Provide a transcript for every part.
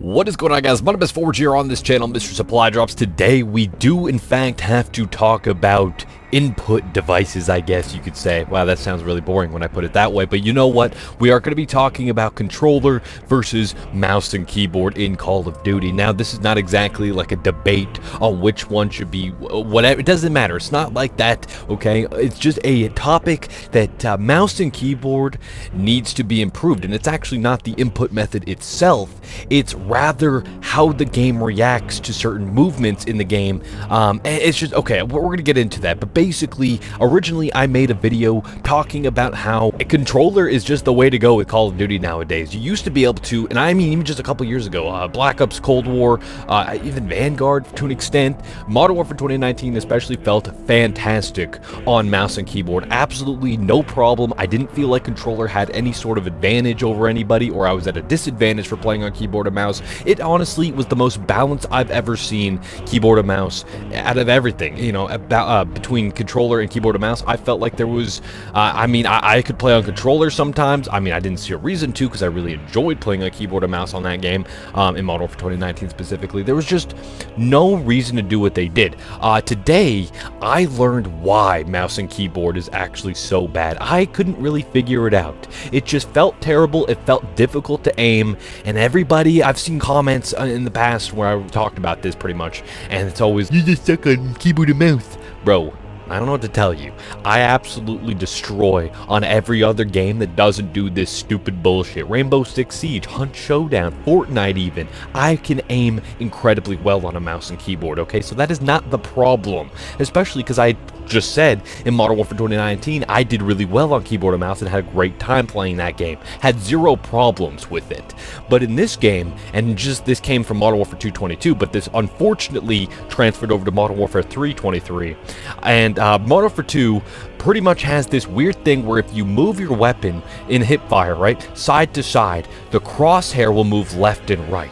What is going on, guys? My name is Forge here on this channel, Mr. Supply Drops. Today we do in fact have to talk about input devices, I guess you could say. Wow, that sounds really boring when I put it that way, but you know what? We are going to be talking about controller versus mouse and keyboard in Call of Duty. Now, this is not exactly like a debate on which one should be whatever. It doesn't matter. It's not like that, okay? It's just a topic that mouse and keyboard needs to be improved, and it's actually not the input method itself. It's rather how the game reacts to certain movements in the game. It's just, okay, we're going to get into that, but basically, originally I made a video talking about how a controller is just the way to go with Call of Duty nowadays. You used to be able to, and I mean even just a couple years ago, Black Ops, Cold War, even Vanguard to an extent, Modern Warfare 2019 especially felt fantastic on mouse and keyboard. Absolutely no problem. I didn't feel like controller had any sort of advantage over anybody, or I was at a disadvantage for playing on keyboard and mouse. It honestly was the most balanced I've ever seen keyboard and mouse out of everything, you know, between controller and keyboard and mouse. I felt like there was, I could play on controller sometimes. I mean, I didn't see a reason to, because I really enjoyed playing on keyboard and mouse on that game, in Modern Warfare 2019 specifically. There was just no reason to do what they did. Today, I learned why mouse and keyboard is actually so bad. I couldn't really figure it out. It just felt terrible. It felt difficult to aim, and everybody, I've seen comments in the past where I talked about this pretty much, and it's always, you just suck on keyboard and mouse. Bro, I don't know what to tell you. I absolutely destroy on every other game that doesn't do this stupid bullshit. Rainbow Six Siege, Hunt Showdown, Fortnite even. I can aim incredibly well on a mouse and keyboard, okay? So that is not the problem. Especially because I just said in Modern Warfare 2019, I did really well on keyboard and mouse and had a great time playing that game. Had zero problems with it. But in this game, and just this came from Modern Warfare 2.22, but this unfortunately transferred over to Modern Warfare 3.23. And Modern Warfare 2 pretty much has this weird thing where if you move your weapon in hipfire, right, side to side, the crosshair will move left and right.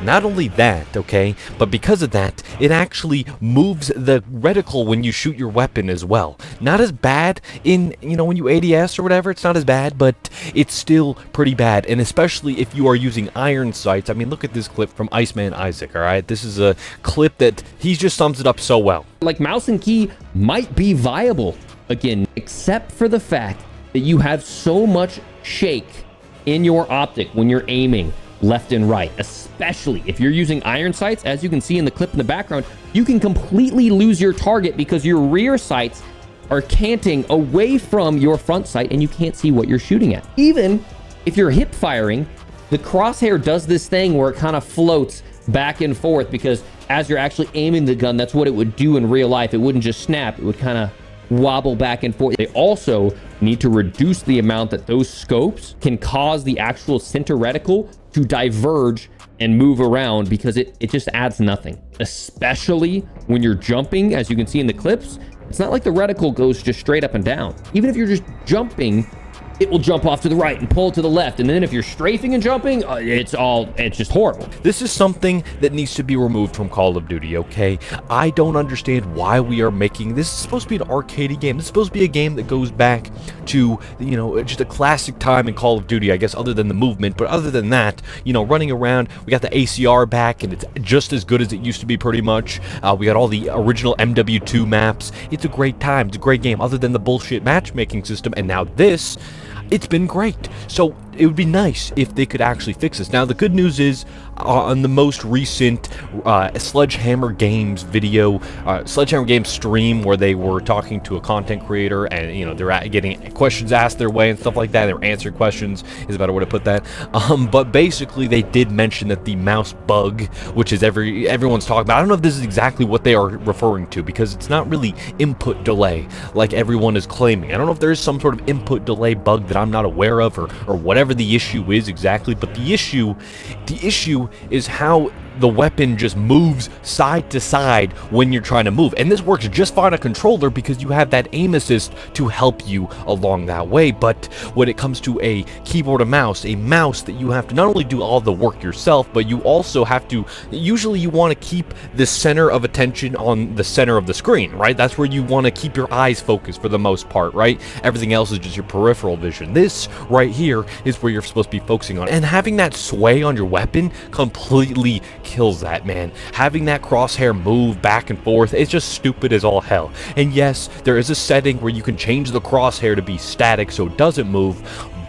Not only that, okay, but because of that, it actually moves the reticle when you shoot your weapon as well. Not as bad in, you know, when you ADS or whatever, it's not as bad, but it's still pretty bad. And especially if you are using iron sights. I mean, look at this clip from Iceman Isaac, all right? This is a clip that he just sums it up so well. Like, mouse and key might be viable again, except for the fact that you have so much shake in your optic when you're aiming left and right, especially if you're using iron sights. As you can see in the clip in the background, you can completely lose your target because your rear sights are canting away from your front sight and you can't see what you're shooting at. Even if you're hip firing, the crosshair does this thing where it kind of floats back and forth, because as you're actually aiming the gun, that's what it would do in real life. It wouldn't just snap, it would kind of wobble back and forth. They also need to reduce the amount that those scopes can cause the actual center reticle to diverge and move around, because it just adds nothing, especially when you're jumping. As you can see in the clips, it's not like the reticle goes just straight up and down. Even if you're just jumping, it will jump off to the right and pull to the left. And then if you're strafing and jumping, it's just horrible. This is something that needs to be removed from Call of Duty, okay? I don't understand why we are making this. Is supposed to be an arcade game. This is supposed to be a game that goes back to, you know, just a classic time in Call of Duty, I guess, other than the movement. But other than that, you know, running around, we got the ACR back, and it's just as good as it used to be pretty much. We got all the original MW2 maps. It's a great time. It's a great game, other than the bullshit matchmaking system. And now this, it's been great. So it would be nice if they could actually fix this. Now, the good news is, on the most recent Sledgehammer Games video, Sledgehammer Games stream, where they were talking to a content creator, and, you know, they're getting questions asked their way and stuff like that. They were answering questions, is a better way to put that. But basically, they did mention that the mouse bug, which is everyone's talking about, I don't know if this is exactly what they are referring to, because it's not really input delay like everyone is claiming. I don't know if there is some sort of input delay bug that I'm not aware of, or whatever the issue is exactly, but the issue is how the weapon just moves side to side when you're trying to move. And this works just fine on a controller because you have that aim assist to help you along that way. But when it comes to a keyboard and mouse, a mouse that you have to not only do all the work yourself, but you also have to, usually you want to keep the center of attention on the center of the screen, right? That's where you want to keep your eyes focused for the most part, right? Everything else is just your peripheral vision. This right here is where you're supposed to be focusing on. And having that sway on your weapon completely kills that, man. Having that crosshair move back and forth, it's just stupid as all hell. And yes, there is a setting where you can change the crosshair to be static so it doesn't move,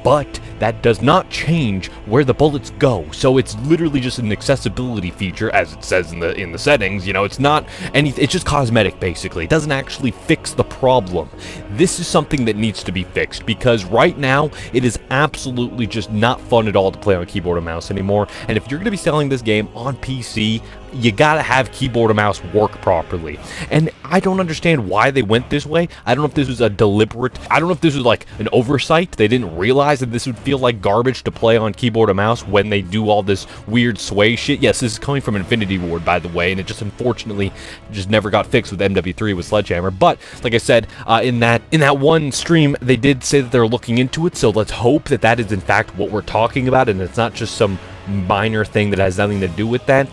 but that does not change where the bullets go. So it's literally just an accessibility feature, as it says in the settings. You know, it's not anything, it's just cosmetic basically. It doesn't actually fix the problem. This is something that needs to be fixed, because right now it is absolutely just not fun at all to play on keyboard and mouse anymore. And if you're going to be selling this game on PC, you gotta have keyboard and mouse work properly. And I don't understand why they went this way. I don't know if this was a deliberate, I don't know if this was like an oversight. They didn't realize that this would feel like garbage to play on keyboard and mouse when they do all this weird sway shit. Yes, this is coming from Infinity Ward, by the way, and it just unfortunately just never got fixed with MW3 with Sledgehammer. But like I said, in that one stream, they did say that they're looking into it, so let's hope that that is in fact what we're talking about, and it's not just some minor thing that has nothing to do with that.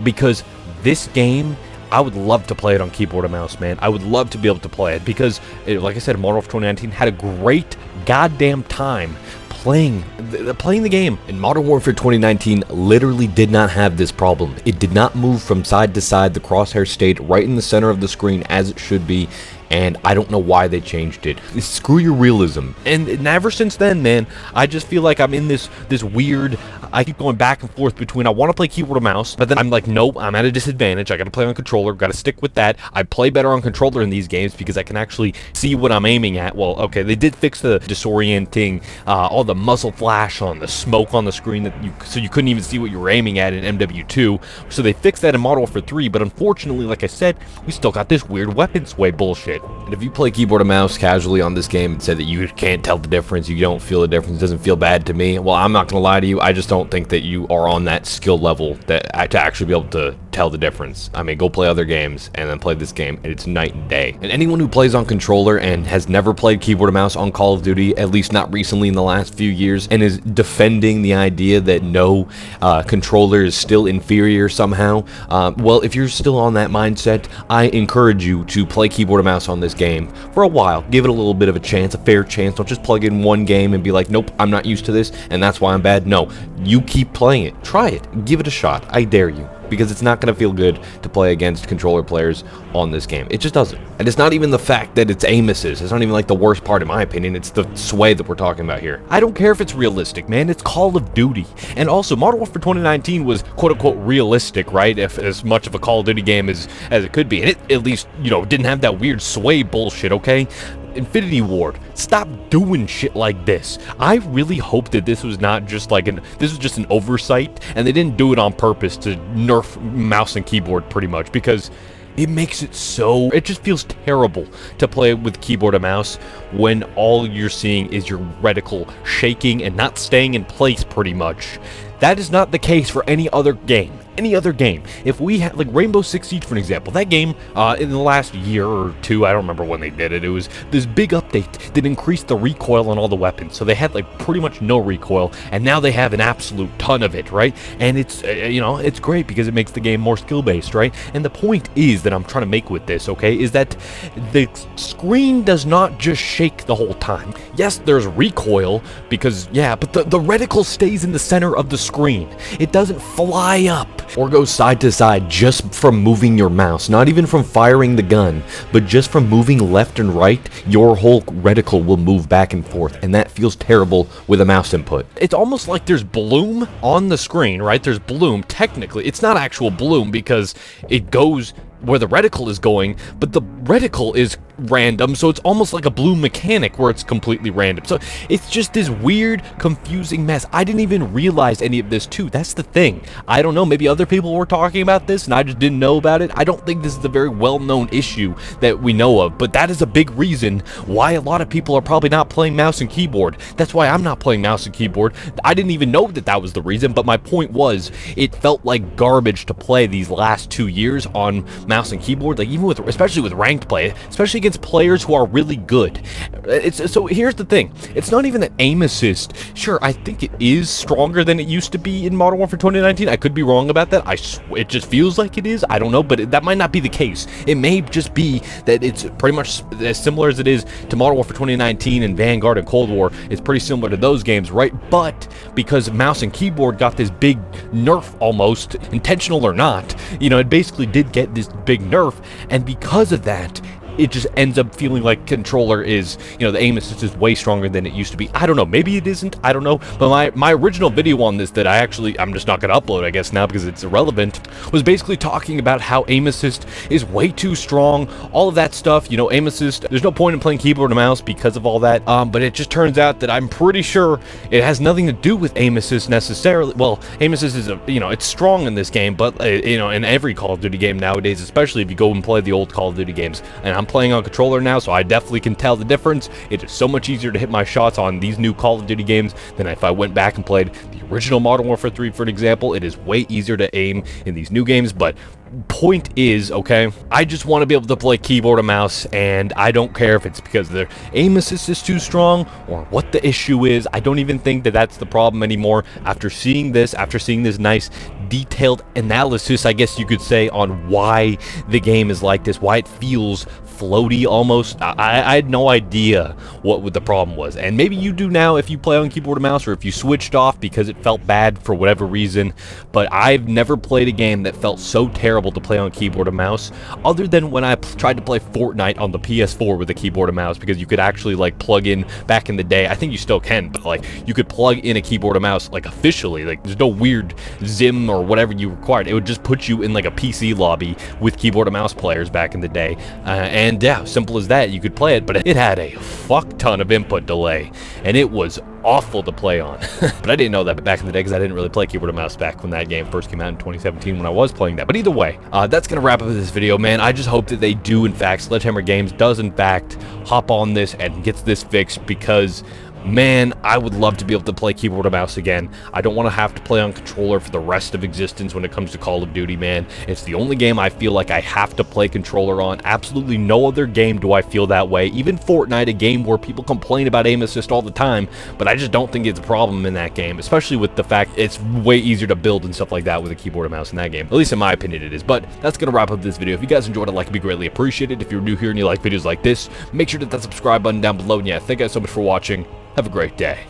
Because this game, I would love to play it on keyboard and mouse, man. I would love to be able to play it because, like I said, Modern Warfare 2019 had a great goddamn time playing the game. And Modern Warfare 2019 literally did not have this problem. It did not move from side to side. The crosshair stayed right in the center of the screen as it should be. And I don't know why they changed it. Screw your realism. And ever since then, man, I just feel like I'm in this weird, I keep going back and forth between I want to play keyboard and mouse, but then I'm like, nope, I'm at a disadvantage. I got to play on controller, got to stick with that. I play better on controller in these games because I can actually see what I'm aiming at. Well, okay, they did fix the disorienting, all the muzzle flash on the smoke on the screen, so you couldn't even see what you were aiming at in MW2. So they fixed that in Modern Warfare 3, but unfortunately, like I said, we still got this weird weapon sway bullshit. And if you play keyboard and mouse casually on this game and say that you can't tell the difference, you don't feel the difference, it doesn't feel bad to me, well, I'm not going to lie to you, I just don't think that you are on that skill level that to actually be able to tell the difference. I mean, go play other games and then play this game, and it's night and day. And anyone who plays on controller and has never played keyboard and mouse on Call of Duty, at least not recently in the last few years, and is defending the idea that no, controller is still inferior somehow, well, if you're still on that mindset, I encourage you to play keyboard and mouse on this game for a while. Give it a little bit of a chance, a fair chance. Don't just plug in one game and be like, nope, I'm not used to this, and that's why I'm bad. No, you keep playing it. Try it. Give it a shot. I dare you. Because it's not going to feel good to play against controller players on this game. It just doesn't. And it's not even the fact that it's aim assist. It's not even like the worst part in my opinion. It's the sway that we're talking about here. I don't care if it's realistic, man. It's Call of Duty. And also, Modern Warfare 2019 was quote-unquote realistic, right? If as much of a Call of Duty game as it could be. And it at least, you know, didn't have that weird sway bullshit, okay? Infinity Ward, stop doing shit like this. I really hope that this was not just like this was just an oversight, and they didn't do it on purpose to nerf mouse and keyboard pretty much, because it makes it so, it just feels terrible to play with keyboard and mouse when all you're seeing is your reticle shaking and not staying in place pretty much. That is not the case for any other game. Any other game. If we had, like Rainbow Six Siege for an example, that game in the last year or two, I don't remember when they did it, it was this big update that increased the recoil on all the weapons. So they had like pretty much no recoil, and now they have an absolute ton of it, right? And it's, you know, it's great because it makes the game more skill-based, right? And the point is that I'm trying to make with this, okay, is that the screen does not just shake the whole time. Yes, there's recoil because, yeah, but the reticle stays in the center of the screen. It doesn't fly up or go side to side just from moving your mouse, not even from firing the gun, but just from moving left and right. Your whole reticle will move back and forth, and that feels terrible with a mouse input. It's almost like there's bloom on the screen, right? There's bloom. Technically, it's not actual bloom because it goes where the reticle is going, but the reticle is random, so it's almost like a blue mechanic where it's completely random. So it's just this weird, confusing mess. I didn't even realize any of this too. That's the thing. I don't know, maybe other people were talking about this and I just didn't know about it. I don't think this is a very well-known issue that we know of, but that is a big reason why a lot of people are probably not playing mouse and keyboard. That's why I'm not playing mouse and keyboard. I didn't even know that that was the reason, but my point was, it felt like garbage to play these last 2 years on mouse and keyboard, like even with, especially with ranked play, especially against players who are really good. So here's the thing, it's not even that aim assist, sure, I think it is stronger than it used to be in Modern Warfare 2019. I could be wrong about that. It just feels like it is. I don't know, but that might not be the case. It may just be that it's pretty much as similar as it is to Modern Warfare 2019 and Vanguard and Cold War. It's pretty similar to those games, right? But because mouse and keyboard got this big nerf, almost intentional or not, you know, it basically did get this big nerf, and because of that, it just ends up feeling like controller is, you know, the aim assist is way stronger than it used to be. I don't know, maybe it isn't, I don't know, but my original video on this that I'm just not gonna upload, I guess now because it's irrelevant, was basically talking about how aim assist is way too strong, all of that stuff, you know, aim assist, there's no point in playing keyboard and mouse because of all that, but it just turns out that I'm pretty sure it has nothing to do with aim assist necessarily. Well, aim assist is, you know, it's strong in this game, but, you know, in every Call of Duty game nowadays, especially if you go and play the old Call of Duty games, and I'm playing on controller now, so I definitely can tell the difference. It is so much easier to hit my shots on these new Call of Duty games than if I went back and played the original Modern Warfare 3, for an example. It is way easier to aim in these new games, but point is, okay, I just want to be able to play keyboard and mouse, and I don't care if it's because their aim assist is too strong or what the issue is. I don't even think that that's the problem anymore after seeing this nice detailed analysis, I guess you could say, on why the game is like this, why it feels floaty almost. I had no idea what the problem was, and maybe you do now if you play on keyboard and mouse, or if you switched off because it felt bad for whatever reason. But I've never played a game that felt so terrible to play on keyboard and mouse, other than when I tried to play Fortnite on the PS4 with a keyboard and mouse, because you could actually like plug in, back in the day, I think you still can, but like you could plug in a keyboard and mouse like officially, like there's no weird Zim or whatever you required. It would just put you in like a PC lobby with keyboard and mouse players back in the day, and yeah, simple as that, you could play it, but it had a fuck ton of input delay, and it was awful to play on. But I didn't know that back in the day because I didn't really play keyboard and mouse back when that game first came out in 2017 when I was playing that. But either way, that's gonna wrap up this video, man. I just hope that they do, in fact, Sledgehammer Games does in fact hop on this and gets this fixed, because man, I would love to be able to play keyboard and mouse again. I don't want to have to play on controller for the rest of existence when it comes to Call of Duty, man. It's the only game I feel like I have to play controller on. Absolutely no other game do I feel that way. Even Fortnite, a game where people complain about aim assist all the time, but I just don't think it's a problem in that game, especially with the fact it's way easier to build and stuff like that with a keyboard and mouse in that game. At least in my opinion it is. But that's going to wrap up this video. If you guys enjoyed it, like, it'd be greatly appreciated. If you're new here and you like videos like this, make sure to hit that subscribe button down below. And yeah, thank you guys so much for watching. Have a great day.